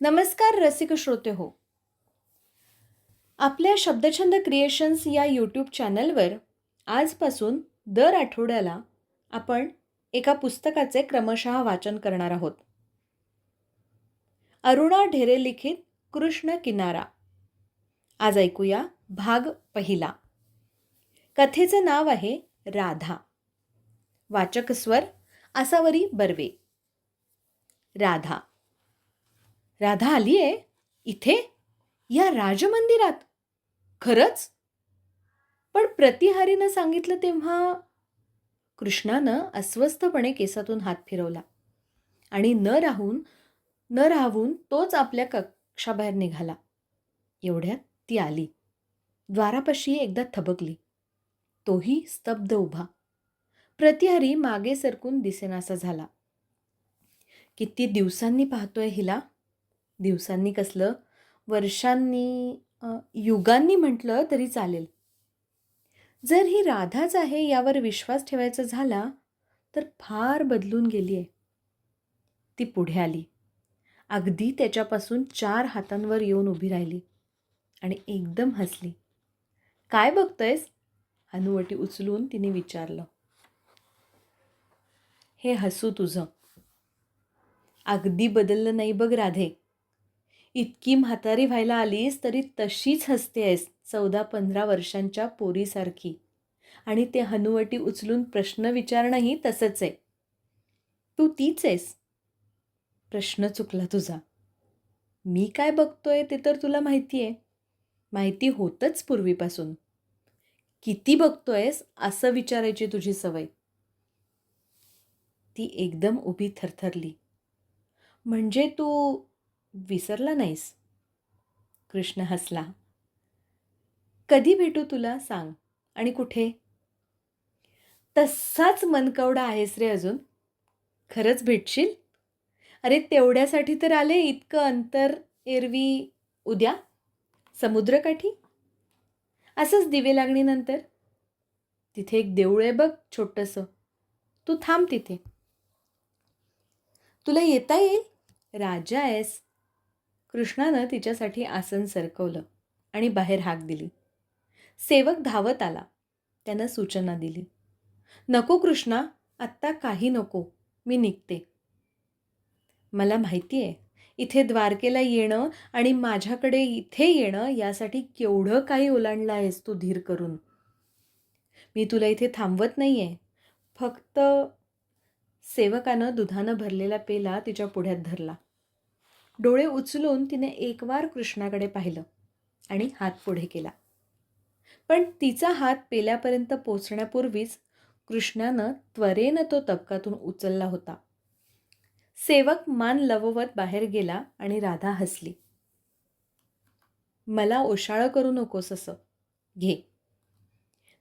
नमस्कार रसिक श्रोते हो. आपल्या शब्दछंद क्रिएशन्स या यूट्यूब चॅनलवर आजपासून दर आठवड्याला आपण एका पुस्तकाचे क्रमशः वाचन करणार आहोत. अरुणा ढेरे लिखित कृष्ण किनारा. आज ऐकूया भाग पहिला. कथेचं नाव आहे राधा. वाचक स्वर आसावरी बर्वे. राधा. राधा आली आहे इथे या राजमंदिरात? खरंच? पण प्रतिहारीनं सांगितलं तेव्हा? कृष्णानं अस्वस्थपणे केसातून हात फिरवला आणि न राहून तोच आपल्या कक्षाबाहेर निघाला. एवढ्यात ती आली. द्वारापाशी एकदा थबकली. तोही स्तब्ध उभा. प्रतिहारी मागे सरकून दिसेनासा झाला. किती दिवसांनी पाहतोय हिला? दिवसांनी कसलं, वर्षांनी, युगांनी म्हटलं तरी चालेल. जर ही राधाच आहे यावर विश्वास ठेवायचा झाला तर फार बदलून गेली आहे. ती पुढे आली. अगदी त्याच्यापासून 4 हातांवर येऊन उभी राहिली आणि एकदम हसली. काय बघतोयस? हनुवटी उचलून तिने विचारलं. हे हसू तुझं. अगदी बदललं नाही बघ राधे. इतकी म्हातारी व्हायला आलीस तरी तशीच हसतेयस 14-15 वर्षांच्या पोरीसारखी. आणि ते हनुवटी उचलून प्रश्न विचारणंही तसंच आहे. तू तीच आहेस. प्रश्न चुकला तुझा. मी काय बघतोय ते तर तुला माहिती आहे. माहिती होतंच पूर्वीपासून. किती बघतोयस असं विचारायची तुझी सवय. ती एकदम उभी थरथरली. म्हणजे तू विसरला नाहीस? कृष्ण हसला. कधी भेटू तुला सांग, आणि कुठे? तसाच मनकवडा आहेस रे अजून. खरंच भेटशील? अरे तेवढ्यासाठी तर आले इतकं अंतर एरवी. उद्या समुद्रकाठी असंच दिवे लागणीनंतर. तिथे एक देऊळ आहे बघ छोटंसं. तू थांब तिथे. तुला येता येईल? राजा आहेस. कृष्णानं तिच्यासाठी आसन सरकवलं आणि बाहेर हाक दिली. सेवक धावत आला. त्यानं सूचना दिली. नको कृष्णा, आत्ता काही नको. मी निघते. मला माहिती आहे इथे द्वारकेला येणं आणि माझ्याकडे इथे येणं यासाठी केवढं काही ओलांडलं आहेस तू धीर करून. मी तुला इथे थांबवत नाही आहे. फक्त. सेवकानं दुधानं भरलेला पेला तिच्या पुढ्यात धरला. डोळे उचलून तिने एकवार कृष्णाकडे पाहिलं आणि हात पुढे केला. पण तिचा हात पेल्यापर्यंत पोचण्यापूर्वीच कृष्णानं त्वरेनं तो तबकातून उचलला होता. सेवक मान लववत बाहेर गेला आणि राधा हसली. मला ओशाळं करू नकोस असं. घे.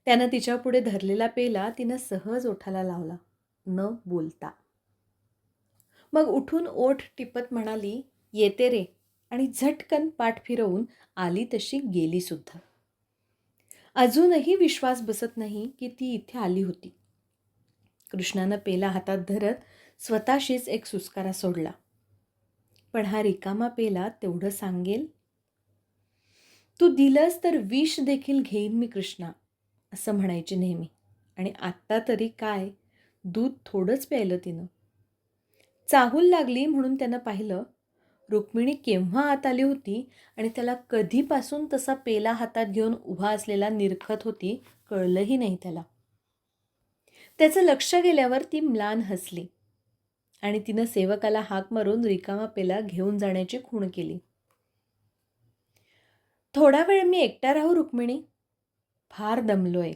त्यानं तिच्या पुढे धरलेला पेला तिनं सहज ओठाला लावला, न बोलता. मग उठून ओठ टिपत म्हणाली, येते रे, आणि झटकन पाठ फिरवून आली तशी गेली सुद्धा. अजूनही विश्वास बसत नाही की ती इथे आली होती. कृष्णानं पेला हातात धरत स्वतःशीच एक सुस्कारा सोडला. पण हा रिकामा पेला तेवढं सांगेल? तू दिलंस तर विष देखील घेईन मी कृष्णा, असं म्हणायची नेहमी. आणि आत्ता तरी काय, दूध थोडंच प्यायलं तिनं. चाहूल लागली म्हणून त्यानं पाहिलं. रुक्मिणी केव्हा आत आली होती आणि त्याला कधीपासून तसा पेला हातात घेऊन उभा असलेला निरखत होती कळलंही नाही त्याला. त्याचं लक्ष गेल्यावर ती म्लान हसली आणि तिनं सेवकाला हाक मारून रिकामा पेला घेऊन जाण्याची खूण केली. थोडा वेळ मी एकटा राहू रुक्मिणी? फार दमलोय.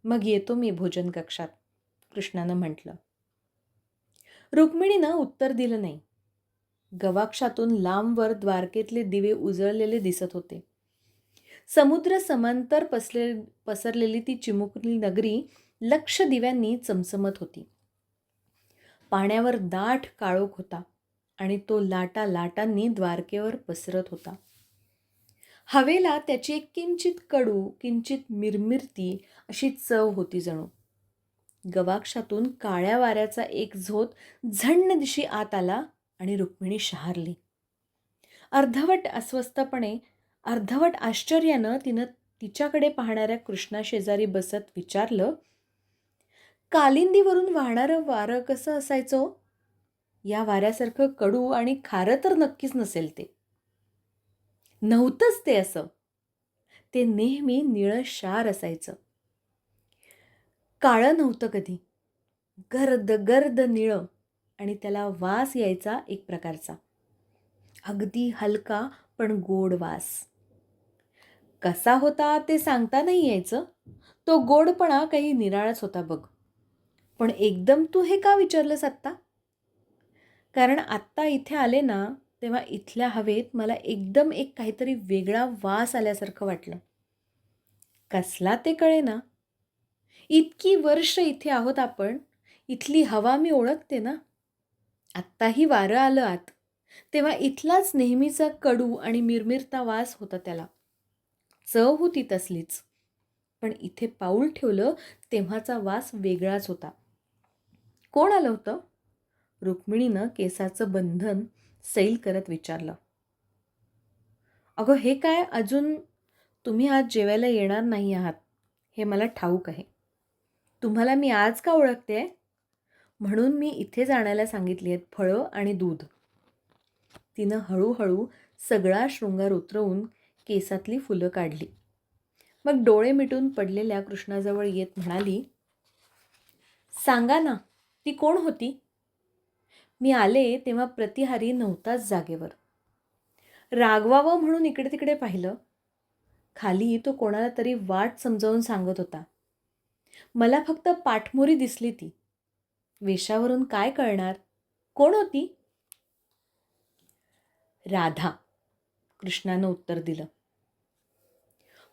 मग येतो मी भोजन कक्षात, कृष्णानं म्हटलं. रुक्मिणीनं उत्तर दिलं नाही. गवाक्षातून लांबवर द्वारकेतले दिवे उजळलेले दिसत होते. समुद्र समांतर पसरलेली ती चिमुकली नगरी लक्ष दिव्यांनी चमचमत होती. पाण्यावर दाट काळोख होता आणि तो लाटा लाटांनी द्वारकेवर पसरत होता. हवेला त्याची एक किंचित कडू, किंचित मिरमिरती अशी चव होती जणू. गवाक्षातून काळ्या वाऱ्याचा एक झोत झण्ण दिशी आत आला आणि रुक्मिणी शहारली. अर्धवट अस्वस्थपणे, अर्धवट आश्चर्यानं तिनं तिच्याकडे पाहणाऱ्या कृष्णाशेजारी बसत विचारलं, कालिंदीवरून वाहणारं वारं कसं असायचं हो? या वाऱ्यासारखं कडू आणि खारं तर नक्कीच नसेल ते. नव्हतंच ते असं. ते नेहमी निळंशार असायचं. काळं नव्हतं कधी. गर्द गर्द निळं आणि त्याला वास यायचा एक प्रकारचा. अगदी हलका पण गोड वास. कसा होता ते सांगता नाही यायचं. तो गोडपणा काही निराळाच होता बघ. पण एकदम तू हे का विचारलंस आत्ता? कारण आत्ता इथे आले ना, तेव्हा इथल्या हवेत मला एकदम एक काहीतरी वेगळा वास आल्यासारखं वाटलं. कसला ते कळेना. इतकी वर्ष इथे आहोत आपण, इथली हवा मी ओळखते ना. आत्ताही वारं आलं आत, तेव्हा इथलाच नेहमीचा कडू आणि मिरमिरता वास होता त्याला. चव होती तसलीच. पण इथे पाऊल ठेवलं तेव्हाचा वास वेगळाच होता. कोण आलं होतं? रुक्मिणीनं केसाचं बंधन सैल करत विचारलं. अगं हे काय अजून तुम्ही आज जेवायला येणार नाही आहात हे मला ठाऊक आहे. तुम्हाला मी आज का ओळखते म्हणून मी इथेच आणायला सांगितली आहेत फळं आणि दूध. तिनं हळूहळू सगळा शृंगार उतरवून केसातली फुलं काढली. मग डोळे मिटून पडलेल्या कृष्णाजवळ येत म्हणाली, सांगा ना, ती कोण होती? मी आले तेव्हा प्रतिहारी नव्हताच जागेवर. रागवावं म्हणून इकडे तिकडे पाहिलं. खाली तो कोणाला तरी वाट समजावून सांगत होता. मला फक्त पाठमोरी दिसली ती. वेशावरून काय कळणार? कोण होती? राधा, कृष्णानं उत्तर दिलं.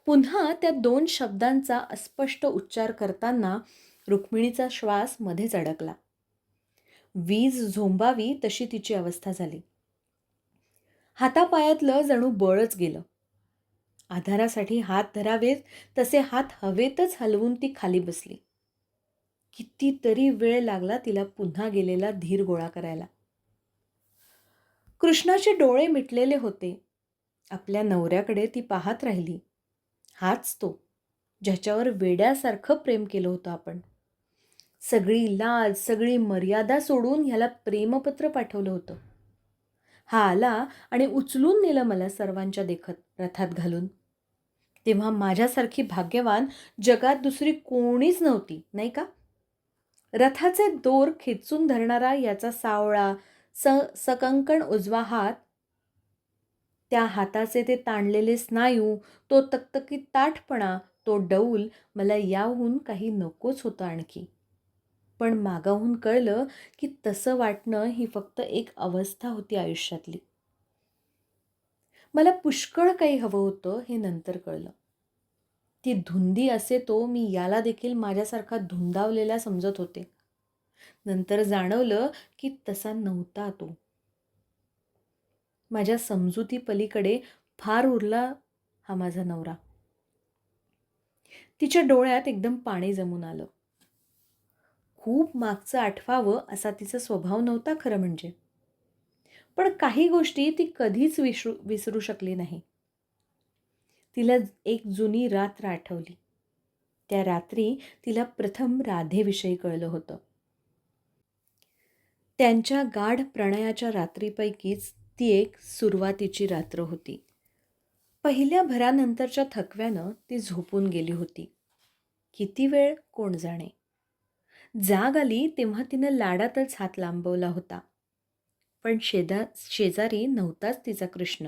पुन्हा त्या 2 शब्दांचा अस्पष्ट उच्चार करताना रुक्मिणीचा श्वास मध्येच अडकला. वीज झोंबावी तशी तिची अवस्था झाली. हातापायातलं जणू बळच गेलं. आधारासाठी हात धरावेत तसे हात हवेतच हलवून ती खाली बसली. कितीतरी वेळ लागला तिला पुन्हा गेलेला धीर गोळा करायला. कृष्णाचे डोळे मिटलेले होते. आपल्या नवऱ्याकडे ती पाहत राहिली. हाच तो, ज्याच्यावर वेड्यासारखं प्रेम केलं होतं आपण. सगळी लाज, सगळी मर्यादा सोडून ह्याला प्रेमपत्र पाठवलं होतं. हा आला आणि उचलून नेलं मला सर्वांच्या देखत रथात घालून. तेव्हा माझ्यासारखी भाग्यवान जगात दुसरी कोणीच नव्हती, नाही का? रथाचे दोर खेचून धरणारा याचा सावळा सकंकण उजवा हात, त्या हाताचे ते ताणलेले स्नायू, तो तकतकीत ताठपणा, तो डौल मला याहून काही नकोच होतं आणखी. पण मागाहून कळलं की तसं वाटणं ही फक्त एक अवस्था होती आयुष्यातली. मला पुष्कळ काही हवं होतं हे नंतर कळलं. ती धुंदी असे तो मी याला देखील माझ्यासारखा धुंदावलेला समजत होते. नंतर जाणवलं की तसा नव्हता तो. माझ्या समजुती पलीकडे फार उरला हा माझा नवरा. तिच्या डोळ्यात एकदम पाणी जमून आलं. खूप मागचं आठवावं असा तिचा स्वभाव नव्हता खरं म्हणजे. पण काही गोष्टी ती कधीच विसरू शकली नाही. तिला एक जुनी रात्र आठवली. त्या रात्री तिला प्रथम राधेविषयी कळलं होतं. त्यांच्या गाढ प्रणयाच्या रात्रीपैकीच ती एक सुरुवातीची रात्र होती. पहिल्या भरानंतरच्या थकव्यानं ती झोपून गेली होती. किती वेळ कोण जाणे. जाग आली तेव्हा तिनं लाडातच हात लांबवला होता. पण शेजारी नव्हताच तिचा कृष्ण.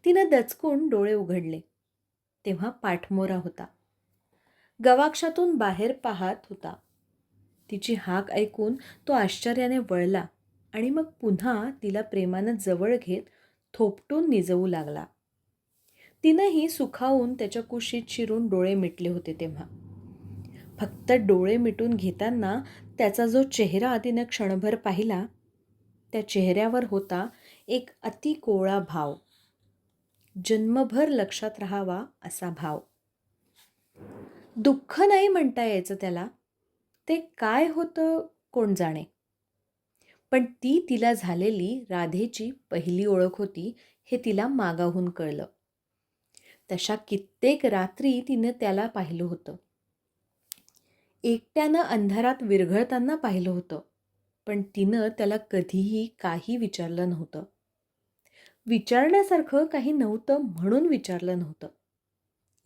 तिनं दचकून डोळे उघडले. तेव्हा पाठमोरा होता. गवाक्षातून बाहेर पाहत होता. तिची हाक ऐकून तो आश्चर्याने वळला आणि मग पुन्हा तिला प्रेमानं जवळ घेत थोपटून निजवू लागला. तिनंही सुखावून त्याच्या कुशीत शिरून डोळे मिटले होते तेव्हा. फक्त डोळे मिटून घेताना त्याचा जो चेहरा तिनं क्षणभर पाहिला, त्या चेहऱ्यावर होता एक अतिकोवळा भाव. जन्मभर लक्षात राहावा असा भाव. दुःख नाही म्हणता यायचं त्याला. ते काय होतं कोण जाणे. पण ती तिला झालेली राधेची पहिली ओळख होती हे तिला मागाहून कळलं. तशा कित्येक रात्री तिनं त्याला पाहिलं होतं. एकट्यानं अंधारात विरघळताना पाहिलं होतं. पण तिनं त्याला कधीही काही विचारलं नव्हतं. विचारण्यासारखं काही नव्हतं म्हणून विचारलं नव्हतं.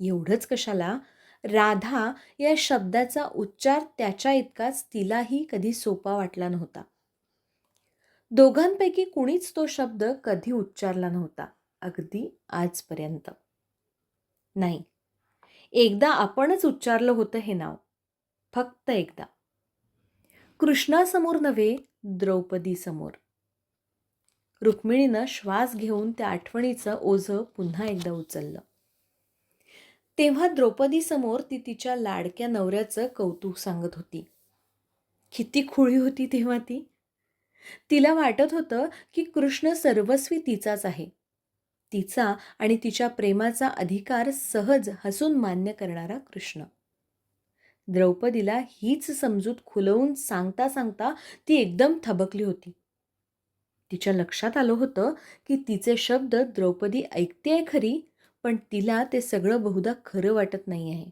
एवढंच कशाला, राधा या शब्दाचा उच्चार त्याच्या इतकाच तिलाही कधी सोपा वाटला नव्हता. दोघांपैकी कुणीच तो शब्द कधी उच्चारला नव्हता, अगदी आजपर्यंत. नाही, एकदा आपणच उच्चारलं होतं हे नाव, फक्त एकदा. कृष्णासमोर नव्हे, द्रौपदीसमोर. रुक्मिणीनं श्वास घेऊन त्या आठवणीचं ओझं पुन्हा एकदा उचललं. तेव्हा द्रौपदीसमोर ती तिच्या लाडक्या नवऱ्याचं कौतुक सांगत होती. किती खुळी होती तेव्हा ती. तिला वाटत होतं की कृष्ण सर्वस्वी तिचाच आहे. तिचा आणि तिच्या प्रेमाचा अधिकार सहज हसून मान्य करणारा कृष्ण. द्रौपदीला हीच समजूत खुलवून सांगता सांगता ती एकदम थबकली होती. तिच्या लक्षात आलं होतं की तिचे शब्द द्रौपदी ऐकतेय खरी, पण तिला ते सगळं बहुधा खरं वाटत नाही आहे.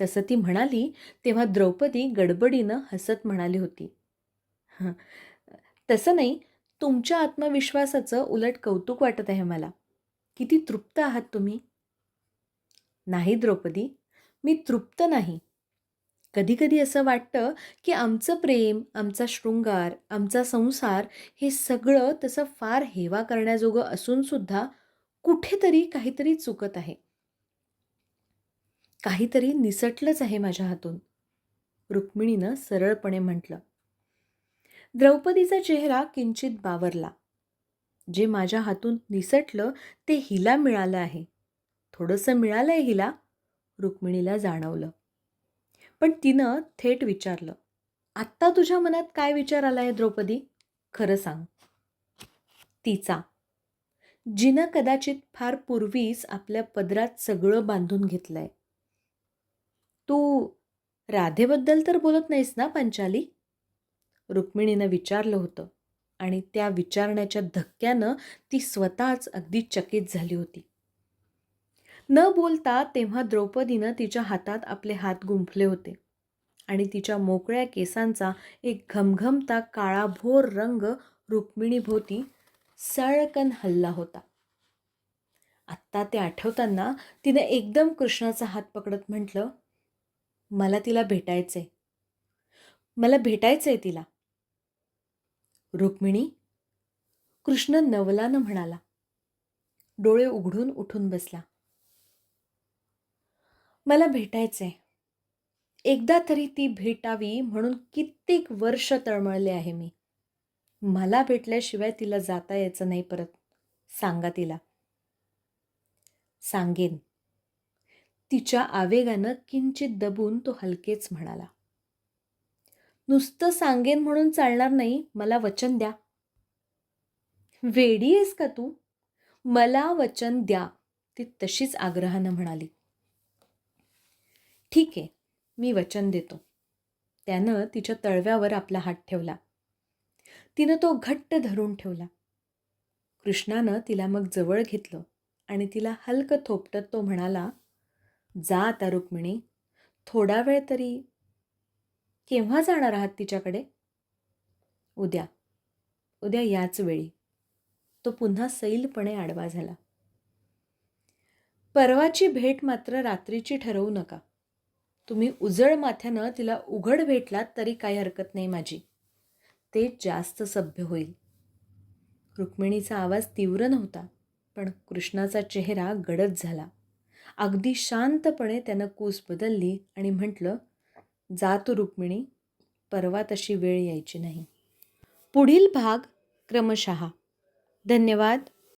तसं ती म्हणाली तेव्हा द्रौपदी गडबडीनं हसत म्हणाली होती, तसं नाही, तुमच्या आत्मविश्वासाचं उलट कौतुक वाटत आहे मला. किती तृप्त आहात तुम्ही. नाही द्रौपदी, मी तृप्त नाही. कधीकधी असं वाटतं की आमचं प्रेम, आमचा शृंगार, आमचा संसार हे सगळं तसं फार हेवा करण्याजोगं असूनसुद्धा कुठेतरी काहीतरी चुकत आहे. काहीतरी निसटलंच आहे माझ्या हातून, रुक्मिणीनं सरळपणे म्हटलं. द्रौपदीचा चेहरा किंचित बावरला. जे माझ्या हातून निसटलं ते हिला मिळालं आहे. थोडंसं मिळालंय हिला, रुक्मिणीला जाणवलं. पण तिनं थेट विचारलं, आत्ता तुझ्या मनात काय विचार आलाय द्रौपदी? खरं सांग. तिचा, जिनं कदाचित फार पूर्वीच आपल्या पदरात सगळं बांधून घेतलंय. तू राधेबद्दल तर बोलत नाहीस ना पंचाली? रुक्मिणीनं विचारलं होतं आणि त्या विचारण्याच्या धक्क्यानं ती स्वतःच अगदी चकित झाली होती. न बोलता तेव्हा द्रौपदीनं तिच्या हातात आपले हात गुंफले होते आणि तिच्या मोकळ्या केसांचा एक घमघमता काळाभोर रंग रुक्मिणीभोवती सळकन हलला होता. आत्ता ते आठवताना तिने एकदम कृष्णाचा हात पकडत म्हटलं, मला तिला भेटायचंय. मला भेटायचंय तिला. रुक्मिणी, कृष्ण नवलानं म्हणाला. डोळे उघडून उठून बसला. मला भेटायचंय. एकदा तरी ती भेटावी म्हणून कित्येक वर्ष तळमळले आहे मी. मला भेटल्याशिवाय तिला जाता यायचं नाही परत. सांगा तिला. सांगेन. तिच्या आवेगानं किंचित दबून तो हलकेच म्हणाला. नुसतं सांगेन म्हणून चालणार नाही, मला वचन द्या. वेडी आहेस का तू? मला वचन द्या, ती तशीच आग्रहानं म्हणाली. ठीक आहे, मी वचन देतो. त्यानं तिच्या तळव्यावर आपला हात ठेवला. तिनं तो घट्ट धरून ठेवला. कृष्णानं तिला मग जवळ घेतलं आणि तिला हलकं थोपटत तो म्हणाला, जा आता रुक्मिणी, थोडा वेळ तरी. केव्हा जाणार आहात तिच्याकडे? उद्या. उद्या याच वेळी. तो पुन्हा सैलपणे आडवा झाला. परवाची भेट मात्र रात्रीची ठरवू नका. तुम्ही उजळ माथ्यानं तिला उघड भेटलात तरी काही हरकत नाही माझी. ते जास्त सभ्य होईल. रुक्मिणीचा आवाज तीव्र नव्हता, पण कृष्णाचा चेहरा गडद झाला. अगदी शांतपणे त्यानं कूस बदलली आणि म्हटलं, जा तू रुक्मिणी, परवा तशी वेळ यायची नाही. पुढील भाग क्रमशः. धन्यवाद.